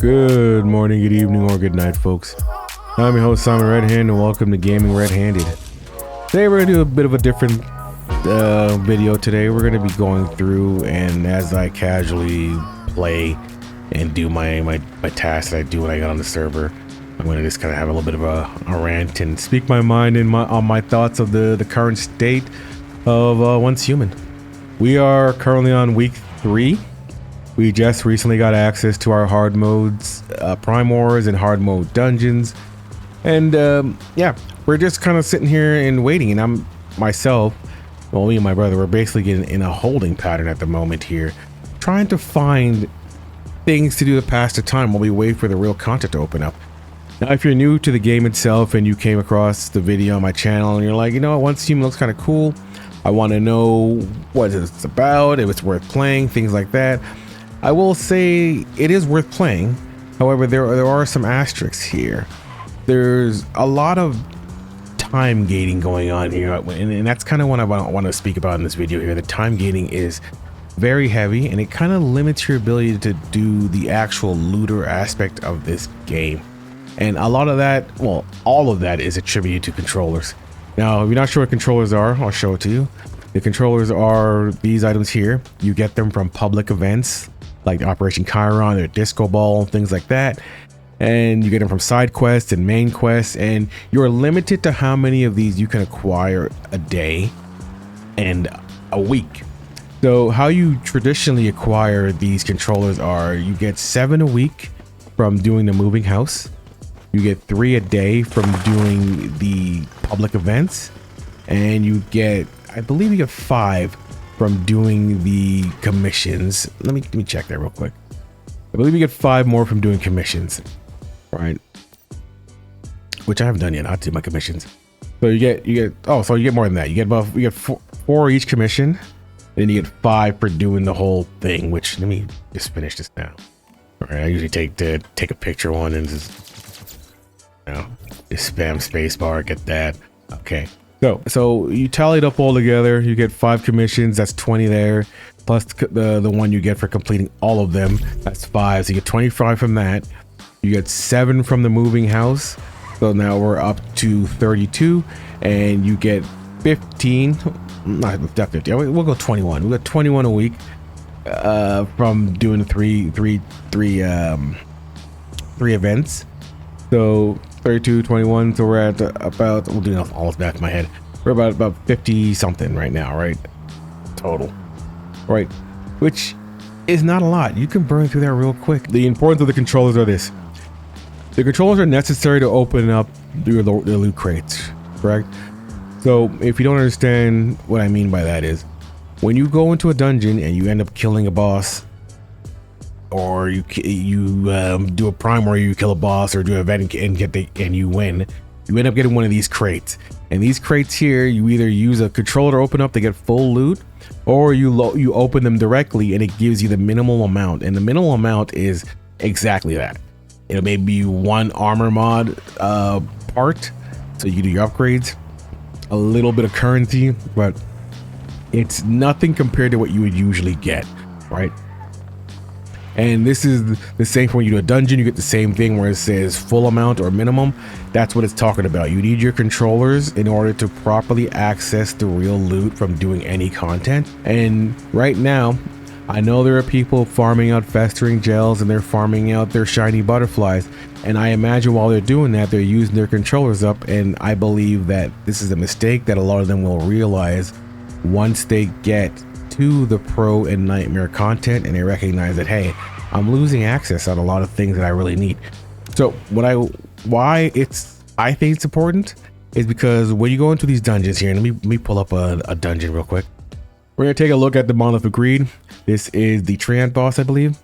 Good morning, good evening, or good night, folks. I'm your host, Simon Redhand, and welcome to Gaming Redhanded. Today we're going to do a bit of a different video today. We're going to be going through, and as I casually play and do my tasks that I do when I get on the server, I'm going to just kind of have a little bit of a rant and speak my mind and on my thoughts of the current state of Once Human. We are currently on week 3. We just recently got access to our hard modes, Prime Wars and hard mode dungeons. And yeah, we're just kind of sitting here and waiting. And me and my brother, we're basically getting in a holding pattern at the moment here, trying to find things to do to pass the time while we wait for the real content to open up. Now, if you're new to the game itself and you came across the video on my channel and you're like, you know what, Once Human looks kind of cool, I want to know what it's about, if it's worth playing, things like that. I will say it is worth playing. However, there are some asterisks here. There's a lot of time gating going on here, and that's kind of what I want to speak about in this video here. The time gating is very heavy, and it kind of limits your ability to do the actual looter aspect of this game. And a lot of that, well, all of that is attributed to controllers. Now, if you're not sure what controllers are, I'll show it to you. The controllers are these items here. You get them from public events like Operation Chiron or Disco Ball, things like that. And you get them from side quests and main quests, and you're limited to how many of these you can acquire a day and a week. So how you traditionally acquire these controllers are you get 7 a week from doing the moving house. You get 3 a day from doing the public events, and you get, I believe you get 5 from doing the commissions. Let me check that real quick. I believe you get 5 more from doing commissions, right? Which I haven't done yet. I have to do my commissions. So you get more than that. You get 4 each commission, and then you get 5 for doing the whole thing. Which, let me just finish this now. All right, I usually take a picture one and just spam spacebar, get that. Okay. So you tallied up all together, you get 5 commissions, that's 20 there, plus the one you get for completing all of them, that's 5, so you get 25 from that. You get 7 from the moving house, so now we're up to 32, and you get 15, not 50, we'll go 21. We got 21 a week from doing three events. So 32, 21, so we're at about, we'll do all this back in my head. We're about 50 something right now, right? Total. Right. Which is not a lot. You can burn through that real quick. The importance of the controllers are this. The controllers are necessary to open up the loot crates, correct? So if you don't understand what I mean by that is, when you go into a dungeon and you end up killing a boss, or you do a prime where you kill a boss or do an event and you win, you end up getting one of these crates. And these crates here, you either use a controller to open up to get full loot, or you open them directly and it gives you the minimal amount. And the minimal amount is exactly that. It may be 1 armor mod part, so you do your upgrades, a little bit of currency, but it's nothing compared to what you would usually get, right? And this is the same for when you do a dungeon. You get the same thing where it says full amount or minimum. That's what it's talking about. You need your controllers in order to properly access the real loot from doing any content. And right now, I know there are people farming out festering gels and they're farming out their shiny butterflies. And I imagine while they're doing that, they're using their controllers up. And I believe that this is a mistake that a lot of them will realize once they get to the pro and nightmare content and they recognize that, hey, I'm losing access on a lot of things that I really need. So why I think it's important is because when you go into these dungeons here, and let me pull up a dungeon real quick. We're gonna take a look at the Monolith of Greed. This is the Treant boss, I believe.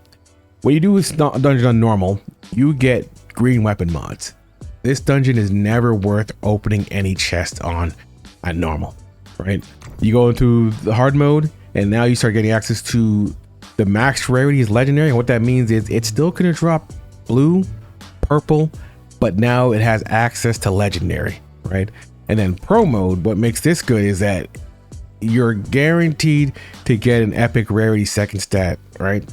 When you do a dungeon on normal, you get green weapon mods. This dungeon is never worth opening any chest on at normal, right? You go into the hard mode, and now you start getting access to the max rarity is legendary. And what that means is it's still gonna drop blue, purple, but now it has access to legendary, right? And then pro mode, what makes this good is that you're guaranteed to get an epic rarity second stat, right?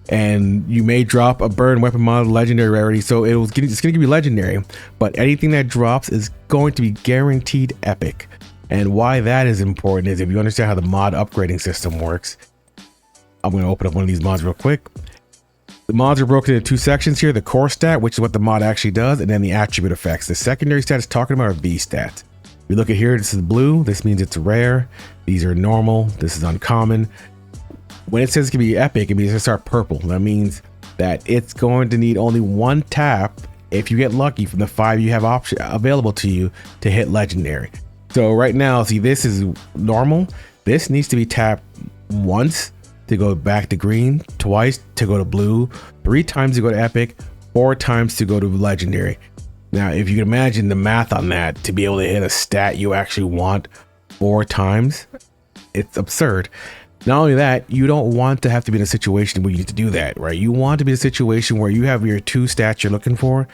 and you may drop a burn weapon mod legendary rarity, so it's gonna give you legendary, but anything that drops is going to be guaranteed epic. And why that is important is if you understand how the mod upgrading system works. I'm going to open up one of these mods real quick. The mods are broken into two sections here: the core stat, which is what the mod actually does, and then the attribute effects. The secondary stat is talking about our V stat. We look at here, this is blue, this means it's rare. These are normal, this is uncommon. When it says it can be epic, it means it's start purple. That means that it's going to need only one tap, if you get lucky, from the 5 you have available to you to hit legendary. So right now, see, this is normal. This needs to be tapped once to go back to green, twice to go to blue, 3 times to go to epic, 4 times to go to legendary. Now, if you can imagine the math on that, to be able to hit a stat you actually want 4 times, it's absurd. Not only that, you don't want to have to be in a situation where you need to do that, right? You want to be in a situation where you have your 2 stats you're looking for.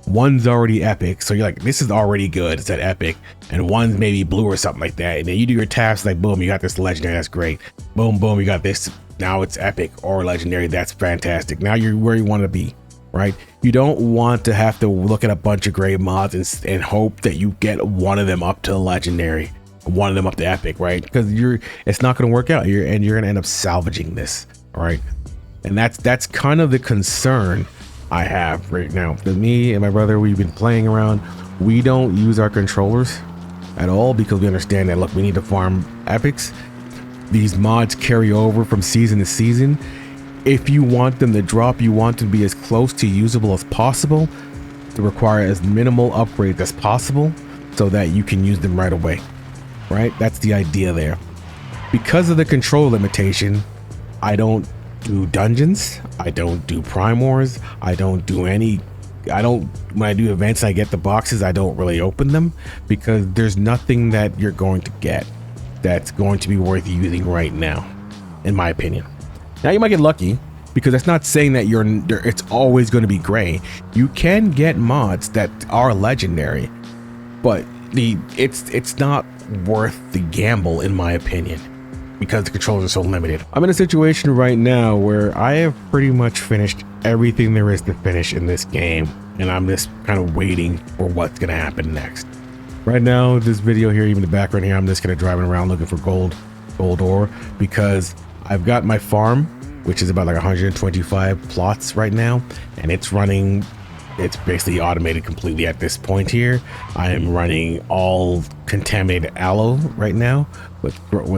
One's already epic, so you're like, this is already good, it's at epic, and one's maybe blue or something like that, and then you do your tasks, like boom, you got this legendary, that's great. Boom, boom, you got this, now it's epic or legendary, that's fantastic. Now you're where you want to be, right? You don't want to have to look at a bunch of great mods and hope that you get one of them up to legendary, one of them up to epic, right? Because it's not going to work out. You're going to end up salvaging this, right? And that's kind of the concern I have right now. Because me and my brother, we've been playing around. We don't use our controllers at all because we understand that, look, we need to farm epics. These mods carry over from season to season. If you want them to drop, you want to be as close to usable as possible, to require as minimal upgrades as possible so that you can use them right away, right? That's the idea there. Because of the control limitation, I don't do dungeons, I don't do prime wars, when I do events and I get the boxes, I don't really open them because there's nothing that you're going to get that's going to be worth using right now, in my opinion. Now you might get lucky, because that's not saying that it's always going to be gray. You can get mods that are legendary, but it's not worth the gamble, in my opinion, because the controls are so limited. I'm in a situation right now where I have pretty much finished everything there is to finish in this game, and I'm just kind of waiting for what's going to happen next. Right now, this video here, even the background here, I'm just kind of driving around looking for gold ore, because I've got my farm, which is about like 125 plots right now, and it's basically automated completely at this point here. I am running all contaminated aloe right now with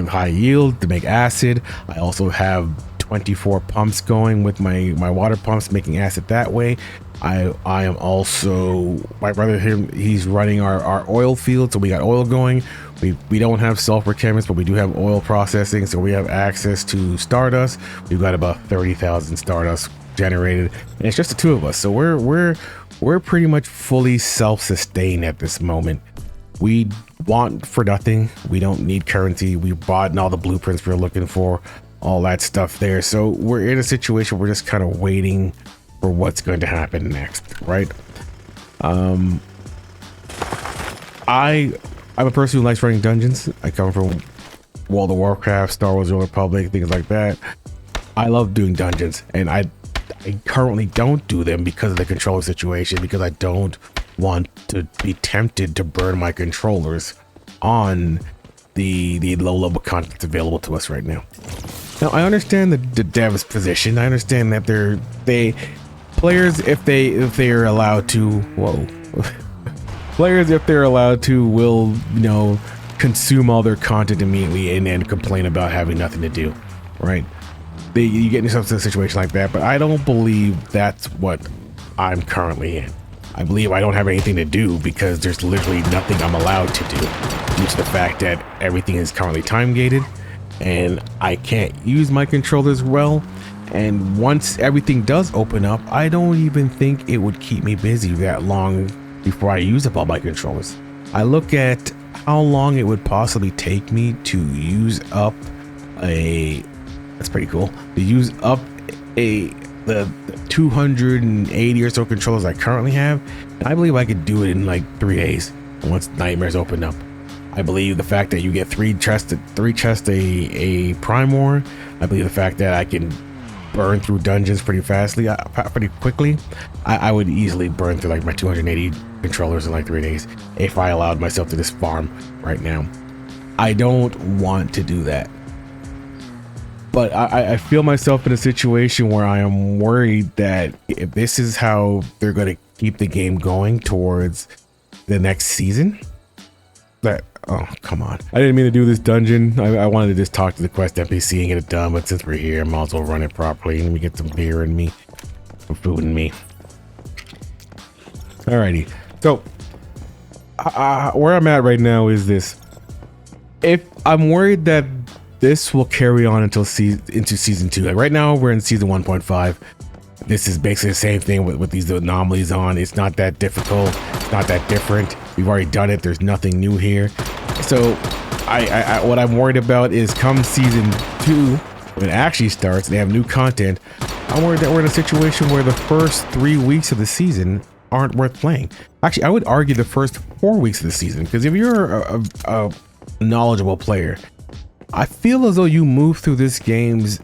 high yield to make acid. I also have 24 pumps going with my water pumps, making acid that way. I am also, my brother here, he's running our oil field, so we got oil going. We don't have sulfur chemists, but we do have oil processing, so we have access to stardust. We've got about 30,000 stardust generated, and it's just the 2 of us, so we're pretty much fully self-sustained at this moment. We want for nothing. We don't need currency. We bought all the blueprints we're looking for, all that stuff there. So we're in a situation where we're just kind of waiting for what's going to happen next, right? I'm a person who likes running dungeons. I come from World of Warcraft, Star Wars: The Old Republic, things like that. I love doing dungeons, and I currently don't do them because of the controller situation, because I don't want to be tempted to burn my controllers on the low level content that's available to us right now. Now, I understand the dev's position. I understand that players, if they are allowed to, players, if they're allowed to, will, consume all their content immediately and then complain about having nothing to do, right? You get yourself in a situation like that, but I don't believe that's what I'm currently in. I believe I don't have anything to do because there's literally nothing I'm allowed to do due to the fact that everything is currently time gated and I can't use my controllers well. And once everything does open up, I don't even think it would keep me busy that long before I use up all my controllers. I look at how long it would possibly take me to use up that's pretty cool, to use up the 280 or so controllers I currently have. And I believe I could do it in like 3 days once Nightmares open up. I believe the fact that you get three chests a Prime War. I believe the fact that I can burn through dungeons pretty pretty quickly. I would easily burn through like my 280 controllers in like 3 days if I allowed myself to just farm right now. I don't want to do that, but I feel myself in a situation where I am worried that if this is how they're going to keep the game going towards the next season, that, oh, come on. I didn't mean to do this dungeon. I wanted to just talk to the quest NPC and get it done, but since we're here, I might as well run it properly. Let me get some beer in me, some food in me. Alrighty. So, where I'm at right now is this. If I'm worried that this will carry on until into season 2. Like right now, we're in season 1.5. This is basically the same thing with these anomalies on. It's not that difficult. It's not that different. We've already done it. There's nothing new here. So what I'm worried about is come season 2, when it actually starts, they have new content. I'm worried that we're in a situation where the first 3 weeks of the season aren't worth playing. Actually, I would argue the first 4 weeks of the season, because if you're a knowledgeable player, I feel as though you move through this game's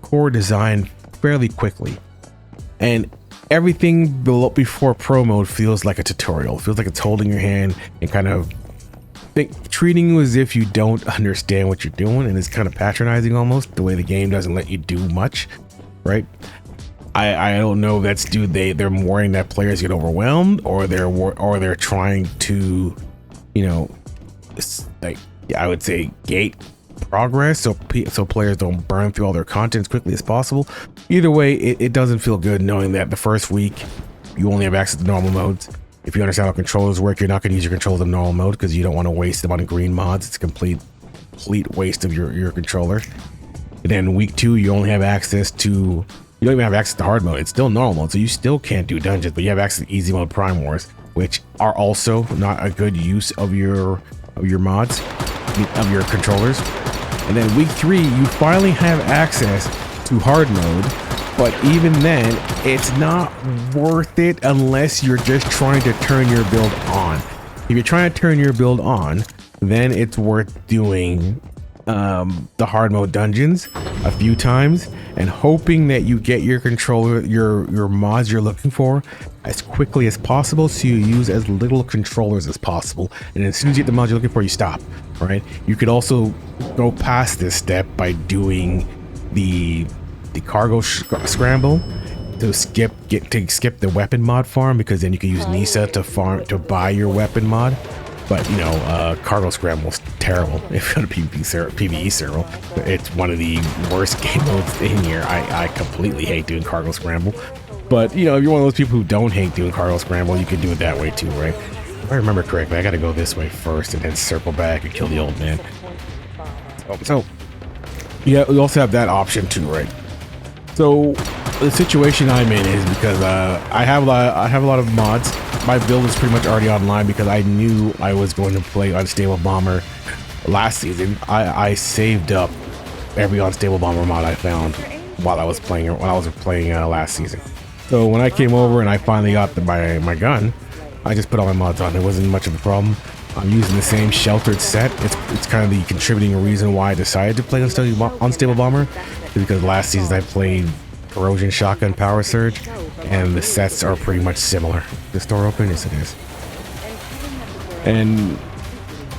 core design fairly quickly. And everything before pro mode feels like a tutorial. It feels like it's holding your hand and kind of treating you as if you don't understand what you're doing, and it's kind of patronizing almost, the way the game doesn't let you do much, right? I don't know if that's they're worrying that players get overwhelmed, or they're trying to, you know, like, I would say gate progress so players don't burn through all their content as quickly as possible. Either way, it doesn't feel good knowing that the first week you only have access to normal modes. If you understand how controllers work, you're not going to use your controllers in normal mode because you don't want to waste them on green mods. It's a complete waste of your controller. And then week 2, you only have access to, you don't even have access to hard mode. It's still normal mode, so you still can't do dungeons, but you have access to easy mode prime wars, which are also not a good use of your mods, of your controllers. And then week 3, you finally have access to hard mode, but even then, it's not worth it unless you're just trying to turn your build on. If you're trying to turn your build on, then it's worth doing the hard mode dungeons a few times and hoping that you get your controller, your mods you're looking for as quickly as possible, so you use as little controllers as possible. And as soon as you get the mods you're looking for, you stop, right? You could also go past this step by doing the cargo scramble to skip the weapon mod farm, because then you can use Nisa to buy your weapon mod. But you know, cargo scramble is terrible if you're on a PvE server. It's one of the worst game modes in here. I completely hate doing cargo scramble. But you know, if you're one of those people who don't hate doing cargo scramble, you can do it that way too, right? If I remember correctly, I gotta go this way first and then circle back and kill the old man. So yeah, we also have that option too, right? So the situation I'm in is because I have a lot of mods. My build is pretty much already online because I knew I was going to play Unstable Bomber last season. I saved up every Unstable Bomber mod I found while I was playing last season. So when I came over and I finally got my gun, I just put all my mods on. It wasn't much of a problem. I'm using the same sheltered set. It's kind of the contributing reason why I decided to play Unstable Bomber, because last season I played Corrosion Shotgun Power Surge, and the sets are pretty much similar. The store open? Yes, it is. And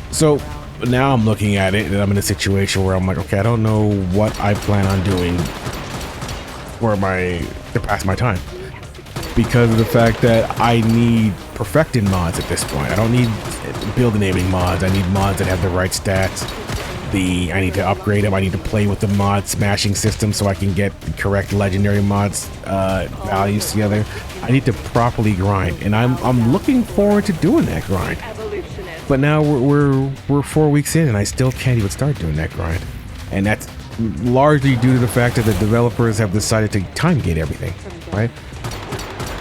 so now I'm looking at it and I'm in a situation where I'm like, okay, I don't know what I plan on doing to pass my time, because of the fact that I need perfected mods at this point. I don't need build enabling mods. I need mods that have the right stats. I need to upgrade them. I need to play with the mod smashing system so I can get the correct legendary mods values together. I need to properly grind, and I'm looking forward to doing that grind. But now we're 4 weeks in and I still can't even start doing that grind, and that's largely due to the fact that the developers have decided to time gate everything, right?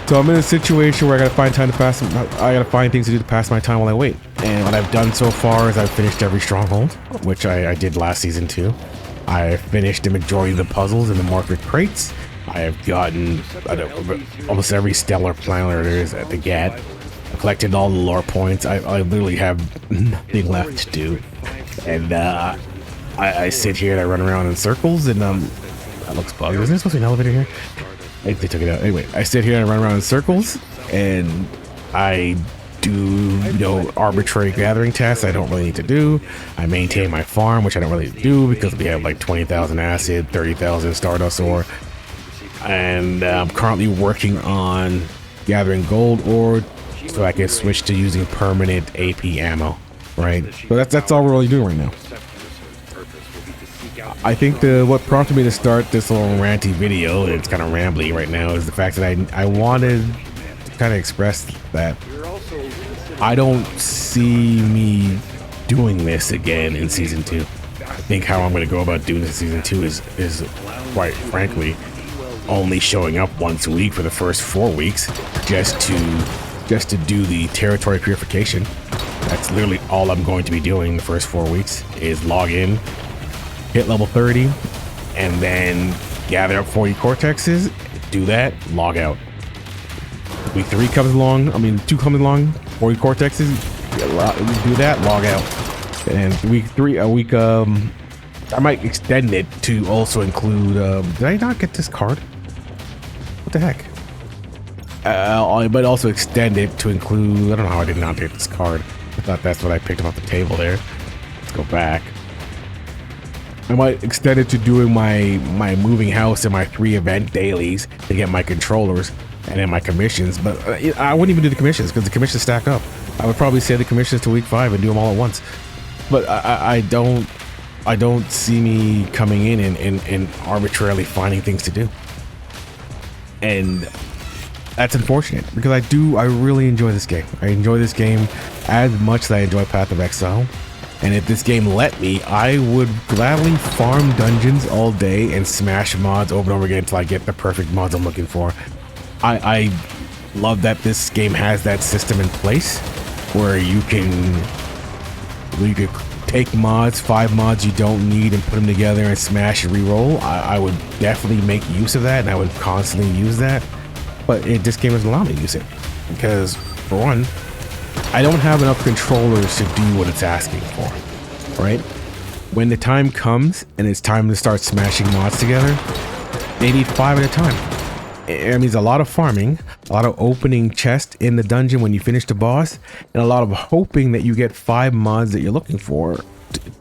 So I'm in a situation where I gotta find things to do to pass my time while I wait. And what I've done so far is I've finished every stronghold, which I did last season too. I finished the majority of the puzzles in the market crates. I have gotten almost every stellar planet there is to get. I collected all the lore points. I literally have nothing left to do. And I sit here and I run around in circles, and That looks bugged. Isn't there supposed to be an elevator here? They took it out. Anyway, I sit here and run around in circles, and I do, you know, arbitrary gathering tasks I don't really need to do. I maintain my farm, which I don't really do because we have like 20,000 acid, 30,000 stardust ore, and I'm currently working on gathering gold ore so I can switch to using permanent AP ammo, right? So that's all we're really doing right now. I think what prompted me to start this little ranty video, and it's kind of rambly right now, is the fact that I wanted to kind of express that I don't see me doing this again in season 2. I think how I'm going to go about doing this in season 2 is quite frankly only showing up once a week for the first 4 weeks just to do the territory purification. That's literally all I'm going to be doing the first 4 weeks, is log in, hit level 30, and then gather up 40 cortexes, do that, log out. Week 3 comes along, 2 comes along, 40 cortexes, do that, log out. And week 3, I might extend it to also include, did I not get this card? What the heck? But also extend it to include, I don't know how I did not get this card. I thought that's what I picked up off the table there. Let's go back. I might extend it to doing my moving house and my 3 event dailies to get my controllers and then my commissions, but I wouldn't even do the commissions because the commissions stack up. I would probably say the commissions to week 5 and do them all at once. But I don't see me coming in and arbitrarily finding things to do. And that's unfortunate because I really enjoy this game. I enjoy this game as much as I enjoy Path of Exile. And if this game let me, I would gladly farm dungeons all day and smash mods over and over again until I get the perfect mods I'm looking for. I love that this game has that system in place where you could take mods, 5 mods you don't need, and put them together and smash and re-roll. I would definitely make use of that, and I would constantly use that. But this game doesn't allow me to use it because, for one, I don't have enough controllers to do what it's asking for, right? When the time comes and it's time to start smashing mods together, they need 5 at a time. It means a lot of farming, a lot of opening chests in the dungeon when you finish the boss, and a lot of hoping that you get 5 mods that you're looking for.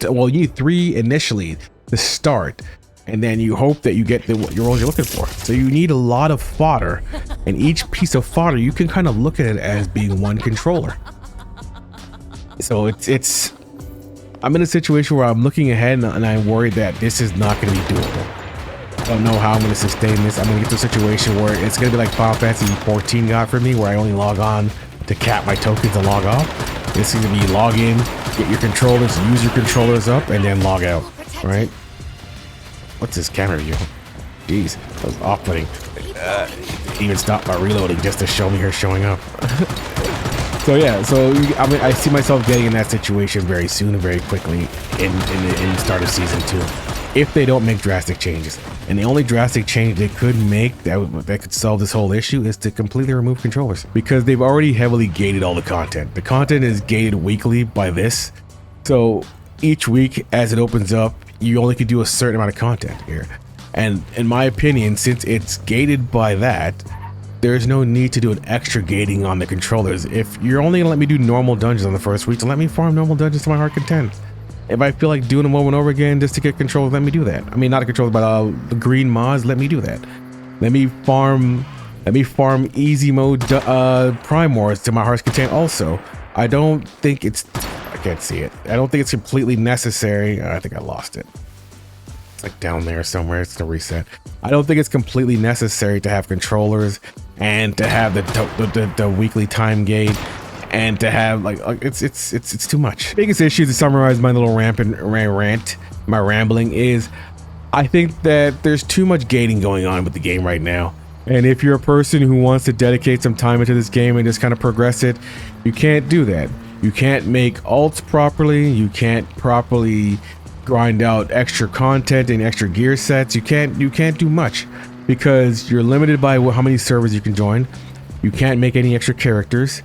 Well, you need 3 initially to start, and then you hope that you get your rolls you're looking for. So you need a lot of fodder, and each piece of fodder you can kind of look at it as being one controller. So it's I'm in a situation where I'm looking ahead and I'm worried that this is not going to be doable. I don't know how I'm going to sustain this. I'm going to get to a situation where it's going to be like Final Fantasy 14 got for me, where I only log on to cap my tokens and log off. It's going to be log in, get your controllers, use your controllers up, and then log out, right? What's this camera view? Jeez, that was off-putting. Even stopped my reloading just to show me her showing up. So yeah, I see myself getting in that situation very soon and very quickly in the start of season 2, if they don't make drastic changes. And the only drastic change they could make that could solve this whole issue is to completely remove controllers, because they've already heavily gated all the content. The content is gated weekly by this, so each week as it opens up, you only can do a certain amount of content here. And in my opinion, since it's gated by that, there's no need to do an extra gating on the controllers. If you're only gonna let me do normal dungeons on the first week, so let me farm normal dungeons to my heart content. If I feel like doing them over and over again just to get controllers, let me do that. I mean, not a controller, but the green mods, let me do that. Let me farm easy mode prime wars to my heart's content also. I don't think it's, I can't see it. I don't think it's completely necessary. I think I lost it. It's like down there somewhere. It's the reset. I don't think it's completely necessary to have controllers and to have the weekly time gate and to have like it's too much. Biggest issue, to summarize my little rant, my rambling, is I think that there's too much gating going on with the game right now. And if you're a person who wants to dedicate some time into this game and just kind of progress it, you can't do that. You can't make alts properly. You can't properly grind out extra content and extra gear sets. You can't do much because you're limited by how many servers you can join. You can't make any extra characters.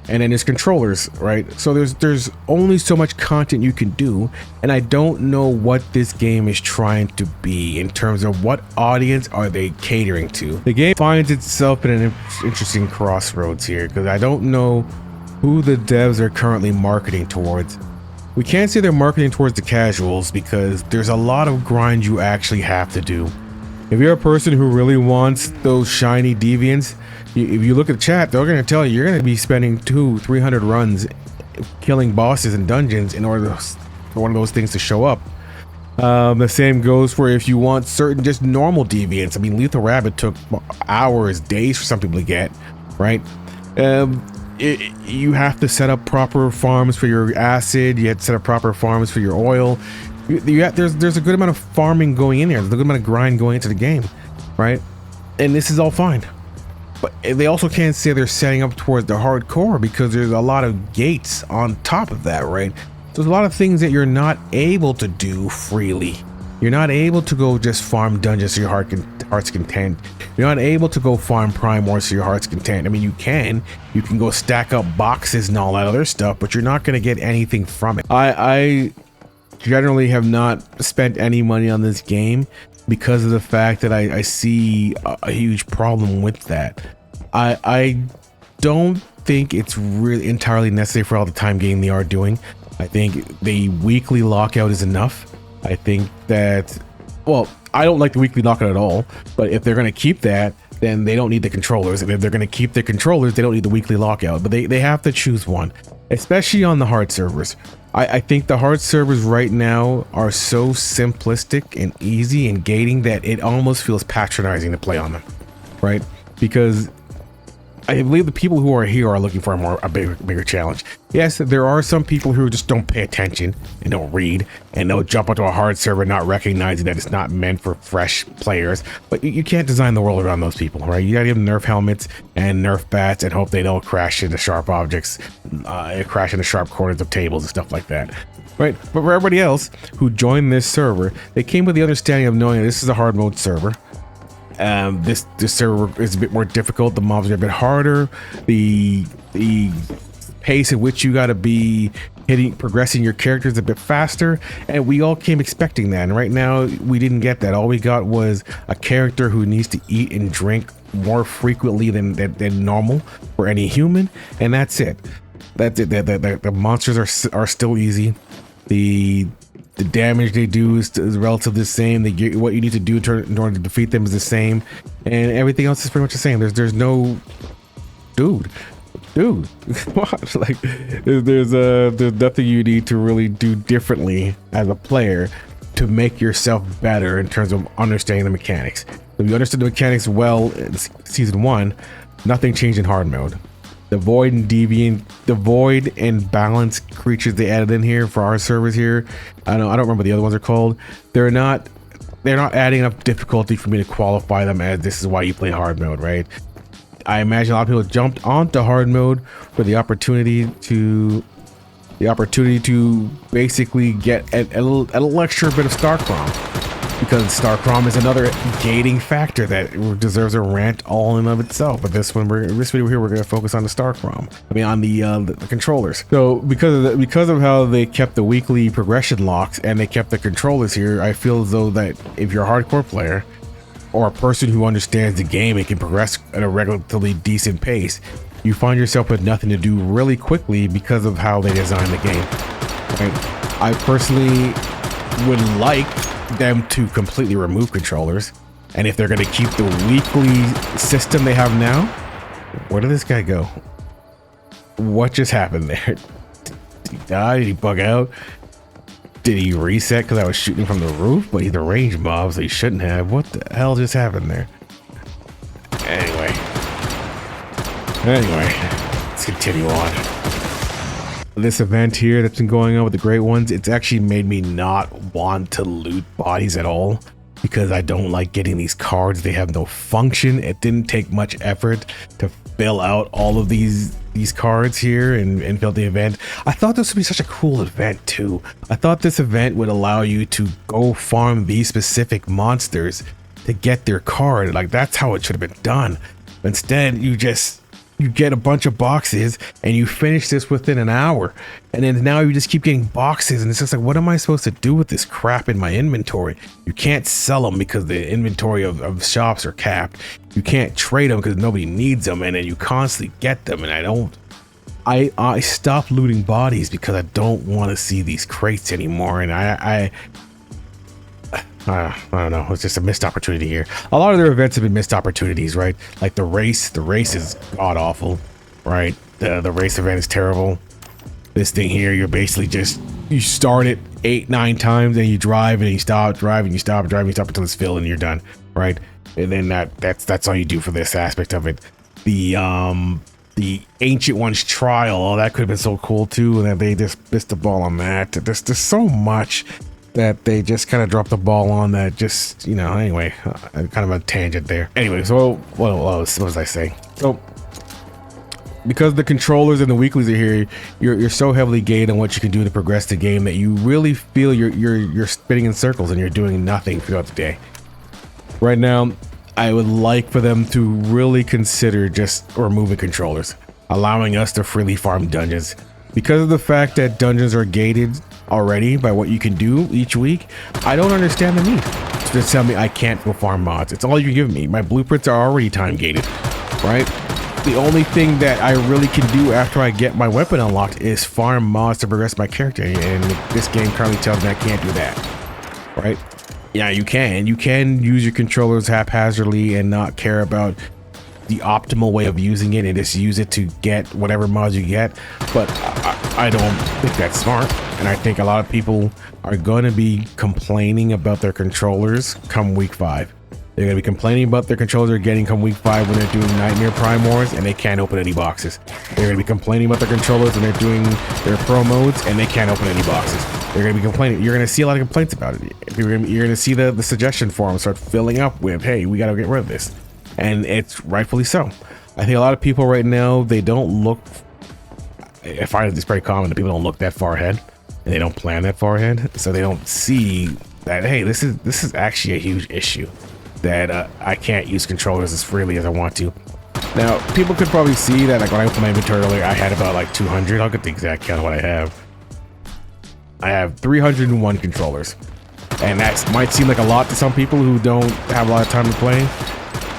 and then there's controllers, right? So there's only so much content you can do, and I don't know what this game is trying to be in terms of what audience are they catering to. The game finds itself in an interesting crossroads here, because I don't know who the devs are currently marketing towards. We can't say they're marketing towards the casuals, because there's a lot of grind you actually have to do. If you're a person who really wants those shiny deviants, if you look at the chat, they're going to tell you you're going to be spending 200-300 runs killing bosses and dungeons in order for one of those things to show up. The same goes for if you want certain just normal deviants. I mean, Lethal Rabbit took hours, days for some people to get, right? You have to set up proper farms for your acid. You have to set up proper farms for your oil. There's a good amount of farming going in there. There's a good amount of grind going into the game, right? And this is all fine. But they also can't say they're setting up towards the hardcore, because there's a lot of gates on top of that, right? There's a lot of things that you're not able to do freely. You're not able to go just farm dungeons to your heart's content. You're not able to go farm primors to your heart's content. I mean, you can go stack up boxes and all that other stuff, but you're not going to get anything from it. I generally have not spent any money on this game because of the fact that I see a huge problem with that. I don't think it's really entirely necessary for all the time gain they are doing. I think the weekly lockout is enough. I think that, well, I don't like the weekly lockout at all, but if they're going to keep that, then they don't need the controllers. And if they're going to keep the controllers, they don't need the weekly lockout, but they have to choose one, especially on the hard servers. I think the hard servers right now are so simplistic and easy and gating that it almost feels patronizing to play on them, right? Because I believe the people who are here are looking for a bigger challenge. Yes, there are some people who just don't pay attention and don't read, and they'll jump onto a hard server not recognizing that it's not meant for fresh players. But you can't design the world around those people, right? You gotta give them nerf helmets and nerf bats and hope they don't crash into sharp objects, crash into sharp corners of tables and stuff like that, right? But for everybody else who joined this server, they came with the understanding of knowing that this is a hard mode server. This server is a bit more difficult. The mobs are a bit harder. The pace at which you got to be progressing your characters a bit faster, and we all came expecting that. And right now, we didn't get that. All we got was a character who needs to eat and drink more frequently than normal for any human, and that's it. That's it. The monsters are still easy. The damage they do is relatively the same. What you need to do in order to defeat them is the same, and everything else is pretty much the same. There's no dude what? Like there's nothing you need to really do differently as a player to make yourself better in terms of understanding the mechanics. If you understood the mechanics well in season 1, nothing changed in hard mode. The void and balance creatures they added in here for our servers here, I don't remember what the other ones are called. They're not adding enough difficulty for me to qualify them as this is why you play hard mode, right? I imagine a lot of people jumped onto hard mode for the opportunity to basically get an extra bit of StarCrom, because StarCrom is another gating factor that deserves a rant all in of itself. But this video here, we're going to focus on the StarCrom. I mean, on the controllers. So because of how they kept the weekly progression locks and they kept the controllers here, I feel as though that if you're a hardcore player or a person who understands the game and can progress at a relatively decent pace, you find yourself with nothing to do really quickly because of how they designed the game. Right? I personally would like them to completely remove controllers, and if they're going to keep the weekly system they have now, where did this guy go? What just happened there? Did he die? Did he bug out? Did he reset because I was shooting from the roof? But he's a range mob, so he shouldn't have. What the hell just happened there? Anyway, let's continue on. This event here that's been going on with the Great Ones, it's actually made me not want to loot bodies at all, because I don't like getting these cards. They have no function. It didn't take much effort to fill out all of these cards here and fill the event. I thought this would be such a cool event too. I thought this event would allow you to go farm these specific monsters to get their card. Like, that's how it should have been done. Instead, you just you get a bunch of boxes and you finish this within an hour, and then now you just keep getting boxes, and it's just like, what am I supposed to do with this crap in my inventory? You can't sell them because the inventory of shops are capped. You can't trade them because nobody needs them, and then you constantly get them, and I stopped looting bodies because I don't want to see these crates anymore, and I don't know. It's just a missed opportunity here. A lot of their events have been missed opportunities, right? Like the race is god awful, right? The race event is terrible. This thing here, you're basically just, you start it 8-9 times and you drive and you stop driving, you stop driving, you stop until it's filled and you're done, right? And then that's all you do for this aspect of it. The Ancient Ones trial, oh, that could have been so cool too, and then they just missed the ball on that. There's so much that they just kind of dropped the ball on that, just, you know, anyway, kind of a tangent there. Anyway, so what was I saying? So because the controllers and the weeklies are here, you're so heavily gated on what you can do to progress the game that you really feel you're spinning in circles and you're doing nothing throughout the day. Right now, I would like for them to really consider just removing controllers, allowing us to freely farm dungeons. Because of the fact that dungeons are gated already by what you can do each week, I don't understand the need to just tell me I can't go farm mods. It's all you can give me. My blueprints are already time gated, right? The only thing that I really can do after I get my weapon unlocked is farm mods to progress my character, and this game currently tells me I can't do that, right? Yeah, you can use your controllers haphazardly and not care about the optimal way of using it and just use it to get whatever mods you get, but I don't think that's smart, and I think a lot of people are going to be complaining about their controllers come week 5. They're going to be complaining about their controllers they're getting come week 5 when they're doing Nightmare Prime Wars and they can't open any boxes. They're going to be complaining about their controllers when they're doing their pro modes and they can't open any boxes. They're going to be complaining. You're going to see a lot of complaints about it. You're going to see the suggestion forums start filling up with, hey, we got to get rid of this. And it's rightfully so. I think a lot of people right now, they don't look, I find it's pretty common that people don't look that far ahead and they don't plan that far ahead. So they don't see that, hey, this is actually a huge issue, that I can't use controllers as freely as I want to. Now, people could probably see that, like when I opened my inventory earlier, I had about like 200. I'll get the exact count of what I have. I have 301 controllers. And that might seem like a lot to some people who don't have a lot of time to play.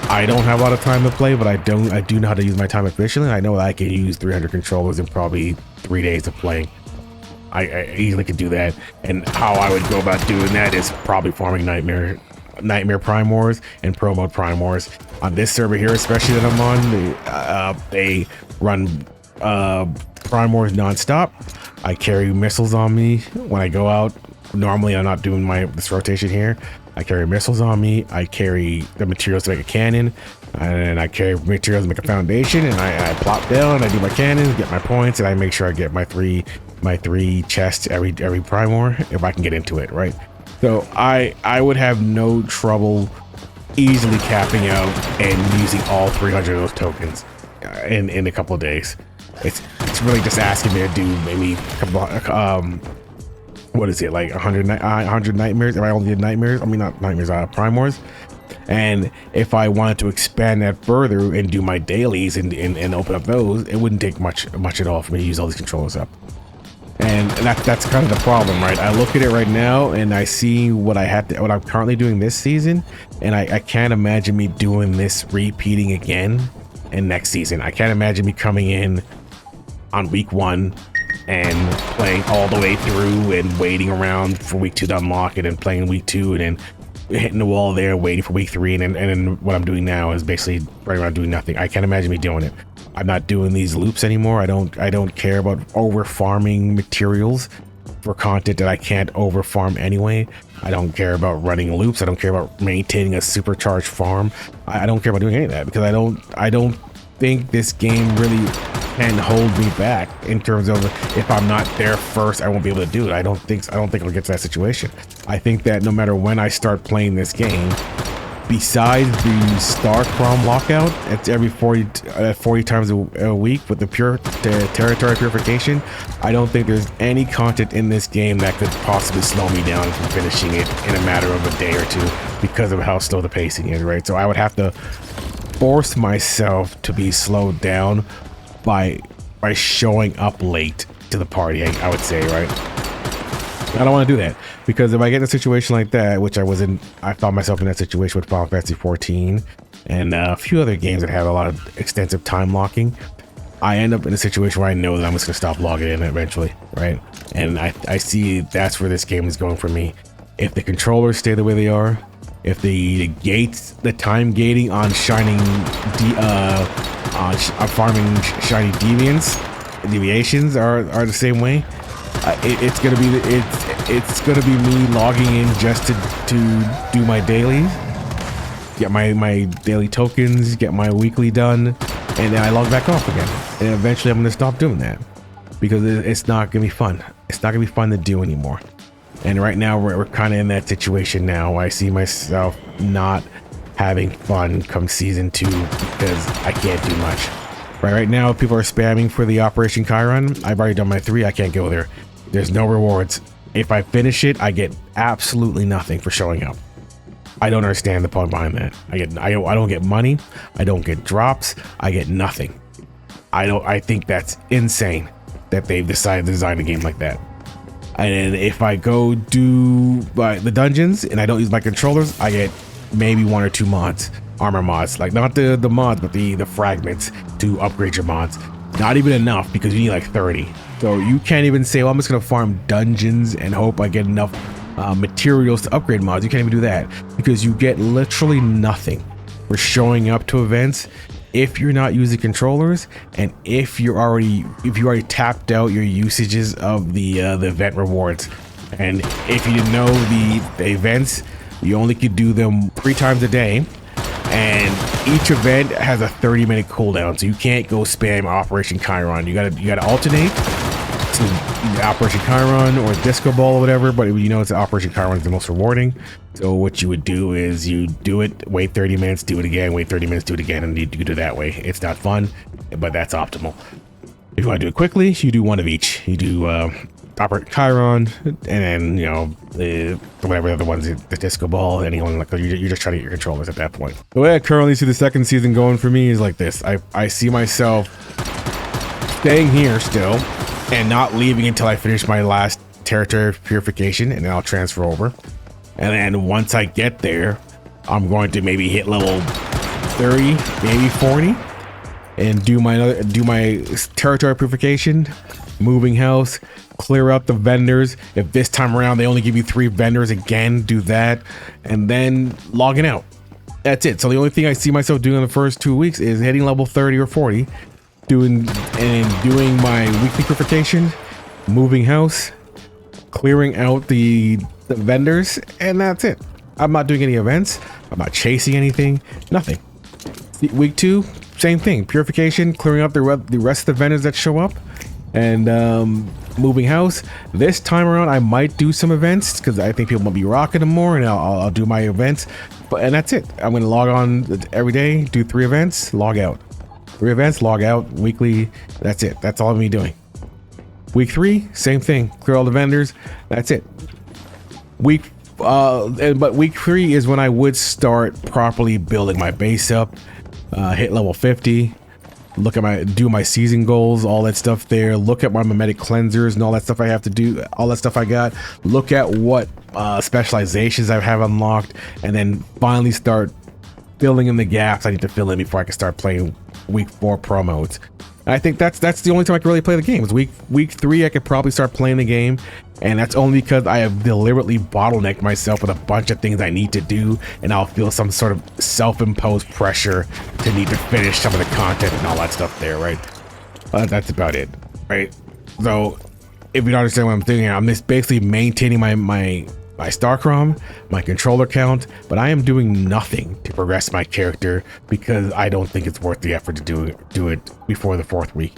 I don't have a lot of time to play, but I do know how to use my time efficiently. I know that I can use 300 controllers in probably 3 days of playing. I easily could do that. And how I would go about doing that is probably farming Nightmare Prime Wars and Pro Mode Prime Wars. On this server here, especially that I'm on, they run Prime Wars non-stop. I carry missiles on me when I go out. Normally I'm not doing this rotation here. I carry missiles on me. I carry the materials to make a cannon, and I carry materials to make a foundation, and I plop down, I do my cannons, get my points, and I make sure I get my three chests every Prime War if I can get into it, right? So I would have no trouble easily capping out and using all 300 of those tokens in a couple of days. It's really just asking me to do maybe a couple what is it, like 100 nightmares if I only did nightmares. I mean, not nightmares, Prime Wars. And if I wanted to expand that further and do my dailies and open up those, it wouldn't take much at all for me to use all these controllers up. And that's kind of the problem, right? I look at it right now and I see what I'm currently doing this season, and I can't imagine me doing this repeating again in next season. I can't imagine me coming in on week 1 and playing all the way through and waiting around for week 2 to unlock it, and playing week 2 and then hitting the wall there, waiting for week 3, and then what I'm doing now is basically right around doing nothing. I can't imagine me doing it. I'm not doing these loops anymore. I don't care about over farming materials for content that I can't over farm anyway. I don't care about running loops. I don't care about maintaining a supercharged farm. I don't care about doing any of that because I don't think this game really can hold me back in terms of if I'm not there first, I won't be able to do it. I don't think I'll get to that situation. I think that no matter when I start playing this game, besides the Star Crom lockout, it's every 40 times a week with the territory purification, I don't think there's any content in this game that could possibly slow me down from finishing it in a matter of a day or two because of how slow the pacing is, right? So I would have to force myself to be slowed down by showing up late to the party, I would say, right? I don't want to do that, because if I get in a situation like that, which I found myself in that situation with Final Fantasy 14 and a few other games that have a lot of extensive time locking, I end up in a situation where I know that I'm just going to stop logging in eventually, right? And I see that's where this game is going for me. If the controllers stay the way they are, if the gates, the time gating on farming shiny deviations are the same way, it's gonna be me logging in just to do my dailies, get my daily tokens, get my weekly done, and then I log back off again. And eventually I'm gonna stop doing that, because it's not gonna be fun. It's not gonna be fun to do anymore. And right now we're kind of in that situation now. I see myself not having fun come season 2 because I can't do much. Right now people are spamming for the Operation Chiron. I've already done my 3. I can't go there. There's no rewards. If I finish it, I get absolutely nothing for showing up. I don't understand the point behind that. I don't get money. I don't get drops. I get nothing. I think that's insane that they've decided to design a game like that. And if I go do the dungeons and I don't use my controllers, I get maybe 1 or 2 mods, armor mods, like not the mods, but the fragments to upgrade your mods. Not even enough, because you need like 30. So you can't even say, well, I'm just gonna farm dungeons and hope I get enough materials to upgrade mods. You can't even do that, because you get literally nothing for showing up to events if you're not using controllers, and if you already tapped out your usages of the event rewards. And if you didn't know, the events, you only could do them 3 times a day, and each event has a 30-minute cooldown, so you can't go spam Operation Chiron. You gotta alternate to Operation Chiron or Disco Ball or whatever, but you know it's Operation Chiron is the most rewarding. So what you would do is you do it, wait 30 minutes, do it again, wait 30 minutes, do it again, and you do it that way. It's not fun, but that's optimal. If you want to do it quickly, you do one of each. You do Operation Chiron, and then, you know, whatever the other ones, the Disco Ball, anyone, like you're just trying to get your controllers at that point. The way I currently see the second season going for me is like this. I see myself staying here still and not leaving until I finish my last territory purification, and then I'll transfer over. And then once I get there, I'm going to maybe hit level 30, maybe 40, and do my territory purification, moving house, clear out the vendors. If this time around they only give you 3 vendors, again, do that, and then logging out. That's it. So the only thing I see myself doing in the first 2 weeks is hitting level 30 or 40, doing my weekly purification, moving house, clearing out the vendors, and that's it. I'm not doing any events. I'm not chasing anything. Nothing. Week 2, same thing. Purification, clearing up the rest of the vendors that show up, and moving house. This time around, I might do some events because I think people might be rocking them more, and I'll do my events. And that's it. I'm going to log on every day, do 3 events, log out. 3 events, log out weekly. That's it. That's all I'm going to be doing. Week 3, same thing. Clear all the vendors. That's it. But week 3 is when I would start properly building my base up, hit level 50, do my season goals, all that stuff there, look at my mimetic cleansers and all that stuff I have to do, all that stuff I got, look at what specializations I have unlocked, and then finally start filling in the gaps I need to fill in before I can start playing week 4 pro modes. And I think that's the only time I can really play the game. Is week 3 I could probably start playing the game, and that's only because I have deliberately bottlenecked myself with a bunch of things I need to do, and I'll feel some sort of self-imposed pressure to need to finish some of the content and all that stuff there, right? That's about it, right? So if you don't understand what I'm thinking, I'm just basically maintaining my Starcrom, my controller count, but I am doing nothing to progress my character because I don't think it's worth the effort to do it before the 4th week.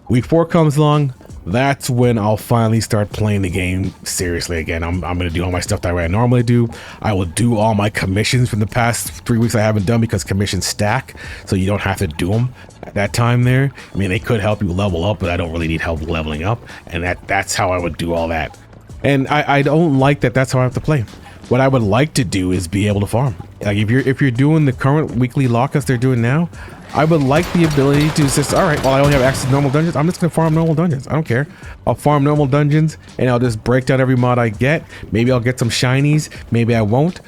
Week 4 comes along, that's when I'll finally start playing the game seriously again. I'm going to do all my stuff that way I normally do. I will do all my commissions from the past 3 weeks I haven't done, because commissions stack, so you don't have to do them at that time there. I mean, they could help you level up, but I don't really need help leveling up, and that's how I would do all that. And I don't like that that's how I have to play. what I would like to do is be able to farm. Like if you're doing the current weekly lockups they're doing now, I would like the ability to just, all right, well, I only have access to normal dungeons, I'm just gonna farm normal dungeons. I don't care. I'll farm normal dungeons and I'll just break down every mod I get. Maybe I'll get some shinies, maybe I won't.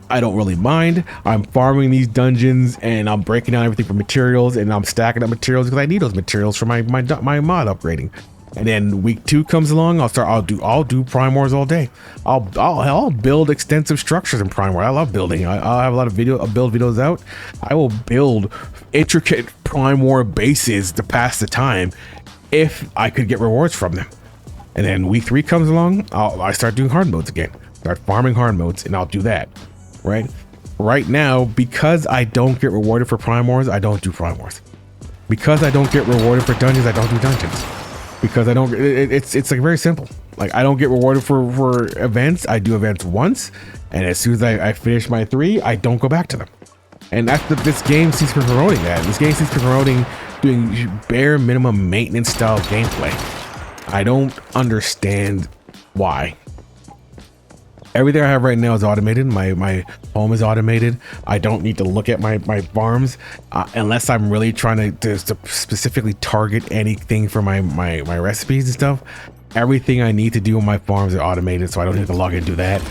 I don't really mind. I'm farming these dungeons and I'm breaking down everything for materials and I'm stacking up materials because I need those materials for my mod upgrading. And then week 2 comes along, I'll do Prime Wars all day. I'll build extensive structures in Prime Wars. I love building. I'll have a lot of build videos out. I will build intricate Prime War bases to pass the time if I could get rewards from them. And then week 3 comes along, I start doing hard modes again. Start farming hard modes and I'll do that. Right now, because I don't get rewarded for Prime Wars, I don't do Prime Wars. Because I don't get rewarded for dungeons, I don't do dungeons. Because I don't, it's like very simple. Like I don't get rewarded for events. I do events once, and as soon as I finish my 3, I don't go back to them. And that's this game seems to be promoting that. This game seems to be promoting doing bare minimum maintenance style gameplay. I don't understand why. Everything I have right now is automated. My home is automated. I don't need to look at my farms unless I'm really trying to specifically target anything for my recipes and stuff. Everything I need to do on my farms are automated, so I don't need to log in and do that.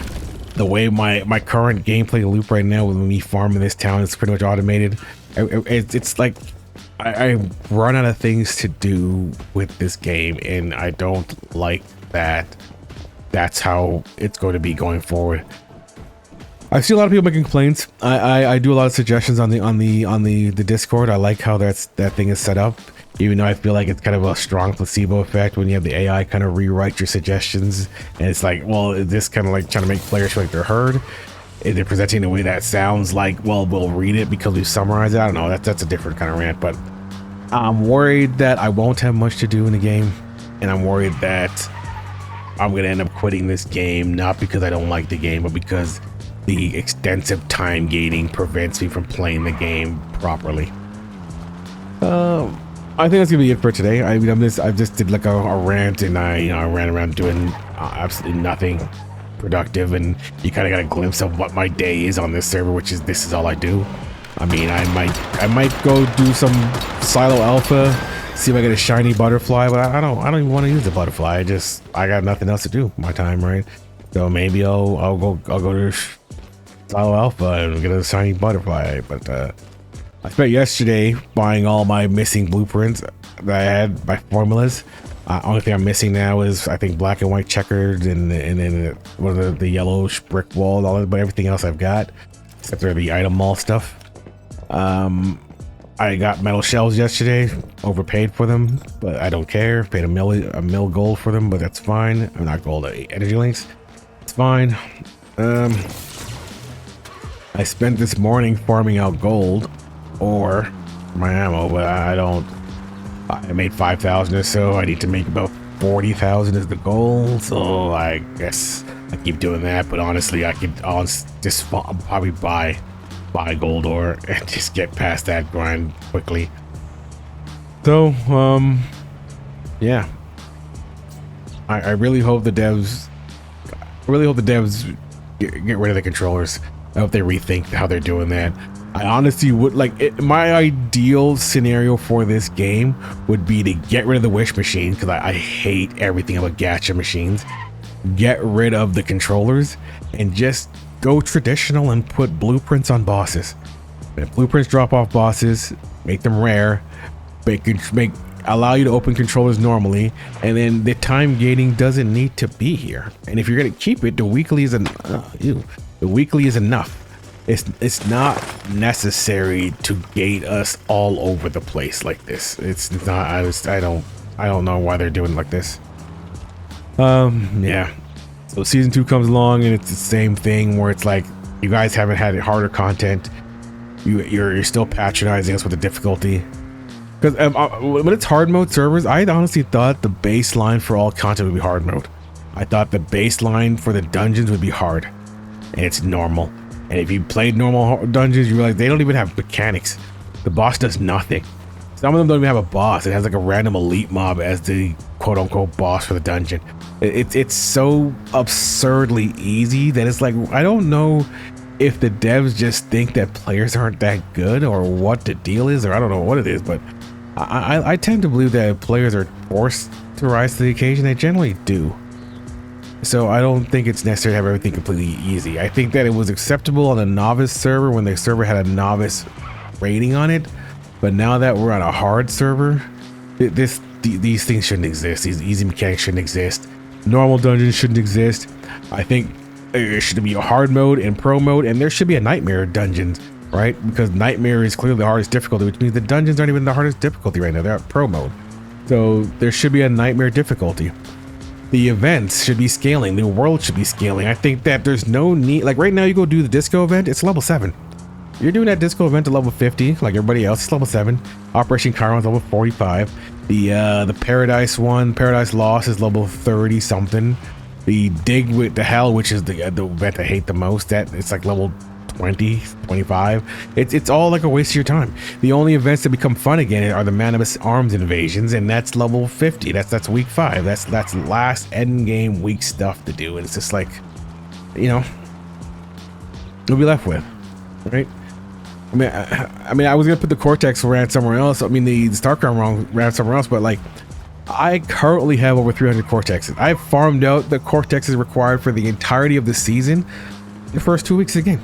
The way my current gameplay loop right now with me farming this town is pretty much automated. It's like I run out of things to do with this game, and I don't like that. That's how it's going to be going forward. I see a lot of people making complaints. I do a lot of suggestions on the Discord. I like how that thing is set up, even though I feel like it's kind of a strong placebo effect when you have the AI kind of rewrite your suggestions, and it's like, well, this kind of like trying to make players feel like they're heard. And they're presenting in a way that sounds like, well, we'll read it because we summarize it. I don't know. That's a different kind of rant, but I'm worried that I won't have much to do in the game, and I'm worried that I'm gonna end up quitting this game, not because I don't like the game, but because the extensive time gating prevents me from playing the game properly. I think that's gonna be it for today. I just did like a rant, and I ran around doing absolutely nothing productive, and you kind of got a glimpse of what my day is on this server, which is this is all I do. I mean, I might go do some silo alpha, see if I get a shiny butterfly, but I don't even want to use the butterfly. I got nothing else to do with my time, right? So maybe I'll go to silo alpha and get a shiny butterfly. But I spent yesterday buying all my missing blueprints that I had, my formulas. Only thing I'm missing now is I think black and white checkered and then one of the yellowish brick wall, but everything else I've got except for the item mall stuff. I got metal shells yesterday, overpaid for them, but I don't care. Paid a mil gold for them, but that's fine. I'm not gold, energy links. It's fine. I spent this morning farming out gold or my ammo, but I made 5,000 or so. I need to make about 40,000 as the goal, so I guess I keep doing that. But honestly, I'll just probably buy gold ore and just get past that grind quickly. So yeah, I really hope the devs get rid of the controllers. I hope they rethink how they're doing that. I honestly would like my ideal scenario for this game would be to get rid of the wish machines, because I hate everything about gacha machines. Get rid of the controllers and just go traditional and put blueprints on bosses. If blueprints drop off bosses, make them rare, allow you to open controllers normally, and then the time gating doesn't need to be here. And if you're gonna keep it, the weekly is enough. It's not necessary to gate us all over the place like this. It's not. I don't know why they're doing it like this. Yeah. So season 2 comes along and it's the same thing where it's like you guys haven't had harder content. You're still patronizing us with the difficulty. Because when it's hard mode servers, I honestly thought the baseline for all content would be hard mode. I thought the baseline for the dungeons would be hard, and it's normal. And if you played normal dungeons, you realize they don't even have mechanics. The boss does nothing. Some of them don't even have a boss. It has like a random elite mob as the quote-unquote boss for the dungeon. It's so absurdly easy that it's like, I don't know if the devs just think that players aren't that good or what the deal is, or I don't know what it is, but I tend to believe that players are forced to rise to the occasion. They generally do. So I don't think it's necessary to have everything completely easy. I think that it was acceptable on a novice server when the server had a novice rating on it, but now that we're on a hard server, these things shouldn't exist. These easy mechanics shouldn't exist. Normal dungeons shouldn't exist. I think there should be a hard mode and pro mode, and there should be a nightmare dungeons, right? Because nightmare is clearly the hardest difficulty, which means the dungeons aren't even the hardest difficulty right now. They're at pro mode. So there should be a nightmare difficulty. The events should be scaling. The world should be scaling. I think that there's no need, like right now you go do the disco event, it's level 7. You're doing that disco event to level 50, like everybody else, it's level 7. Operation Chiron's level 45. The Paradise one, Paradise Lost, is level 30 something. The Dig with the Hell, which is the event I hate the most, that it's like level 20, 25. It's all like a waste of your time. The only events that become fun again are the Manibus Arms invasions, and that's level 50. That's week 5. That's last end game week stuff to do, and it's just like, you know, what we left with, right? I mean, I was gonna put the Cortex rant somewhere else. I mean, the StarCraft rant somewhere else, but like, I currently have over 300 Cortexes. I've farmed out the Cortexes required for the entirety of the season, the first 2 weeks of the game,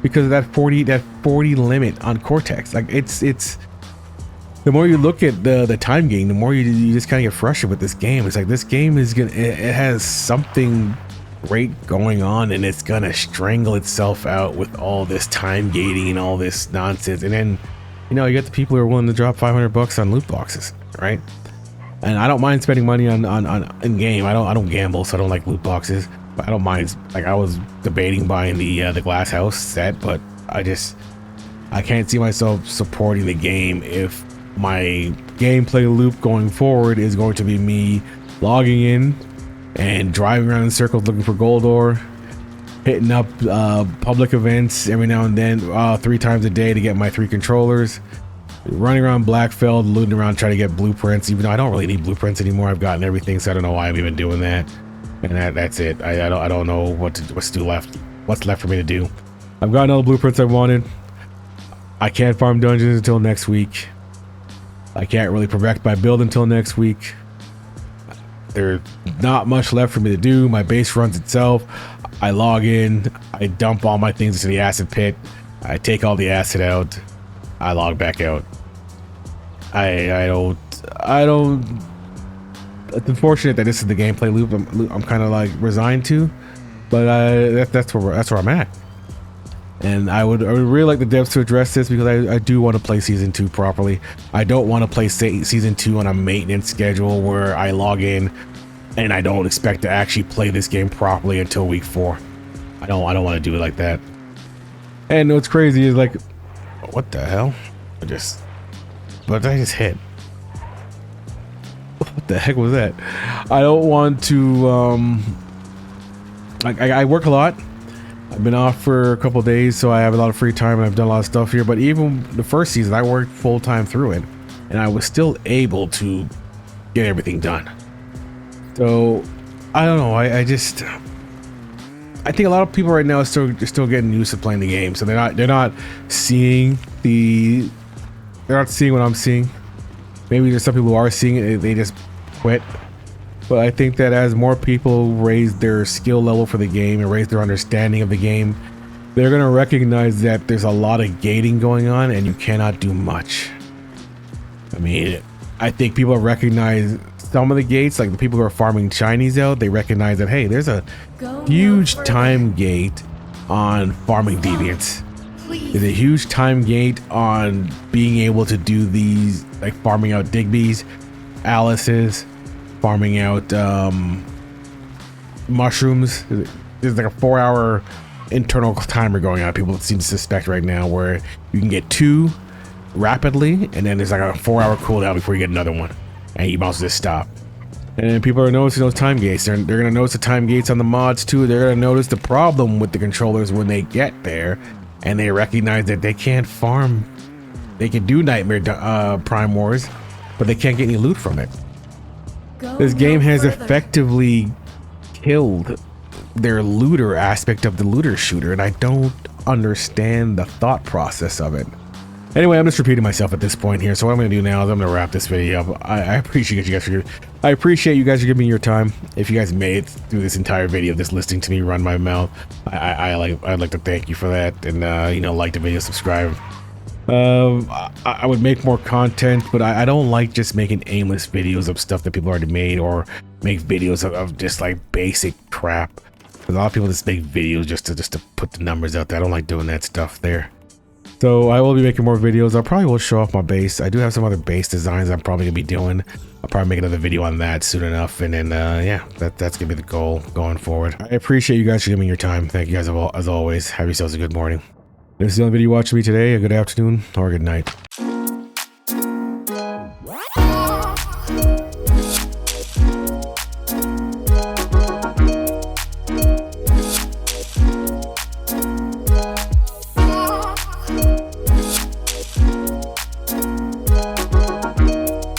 because of that 40 limit on Cortex. Like, it's the more you look at the time gain, the more you just kind of get frustrated with this game. It's like, this game is it has something great going on, and it's gonna strangle itself out with all this time gating and all this nonsense. And then, you know, you get the people who are willing to drop $500 on loot boxes, right? And I don't mind spending money on in game. I don't gamble, so I don't like loot boxes. But I don't mind. Like, I was debating buying the Glass House set, but I can't see myself supporting the game if my gameplay loop going forward is going to be me logging in and driving around in circles looking for gold ore, hitting up public events every now and then 3 times a day to get my 3 controllers, running around Blackfeld, looting around trying to get blueprints, even though I don't really need blueprints anymore. I've gotten everything, so I don't know why I'm even doing that. And that's it. I don't know what's left for me to do. I've gotten all the blueprints I wanted. I can't farm dungeons until next week. I can't really perfect my build until next week. There's not much left for me to do. My base runs itself. I log in, I dump all my things into the acid pit, I take all the acid out, I log back out. I don't. It's unfortunate that this is the gameplay loop I'm kind of like resigned to, but that's where I'm at. And I would really like the devs to address this, because I do want to play season 2 properly. I don't want to play season 2 on a maintenance schedule where I log in and I don't expect to actually play this game properly until week 4. I don't want to do it like that. And what's crazy is, like, what the hell? What did I just hit? What the heck was that? I don't want to I work a lot. I've been off for a couple days, so I have a lot of free time, and I've done a lot of stuff here. But even the first season, I worked full time through it, and I was still able to get everything done. So I don't know. I think a lot of people right now are still getting used to playing the game, so they're not seeing what I'm seeing. Maybe there's some people who are seeing it, they just quit. But I think that as more people raise their skill level for the game and raise their understanding of the game, they're going to recognize that there's a lot of gating going on and you cannot do much. I mean, I think people recognize some of the gates, like the people who are farming shinies out, they recognize that, hey, there's a huge time gate on farming deviants. There's a huge time gate on being able to do these, like farming out Digby's, Alice's, farming out mushrooms. There's like a 4-hour internal timer going on. People seem to suspect right now where you can get 2 rapidly, and then there's like a 4-hour cooldown before you get another one, and you bounce just stop. And people are noticing those time gates. They're gonna notice the time gates on the mods too. They're gonna notice the problem with the controllers when they get there, and they recognize that they can't farm. They can do Nightmare Prime Wars, but they can't get any loot from it. This game has effectively killed their looter aspect of the looter shooter, and I don't understand the thought process of it. Anyway, I'm just repeating myself at this point here, so what I'm going to do now is I'm going to wrap this video up. I appreciate you guys for giving me your time. If you guys made it through this entire video of just listening to me run my mouth, I'd like to thank you for that, and you know, like the video, subscribe. I would make more content, but I don't like just making aimless videos of stuff that people already made, or make videos of just like basic crap. A lot of people just make videos just to put the numbers out there. I don't like doing that stuff there. So I will be making more videos. I probably will show off my base. I do have some other base designs I'm probably gonna be doing. I'll probably make another video on that soon enough, and then yeah, that's gonna be the goal going forward. I appreciate you guys for giving me your time. Thank you guys as always. Have yourselves a good morning. If this is the only video you're watching me today, a good afternoon or a good night.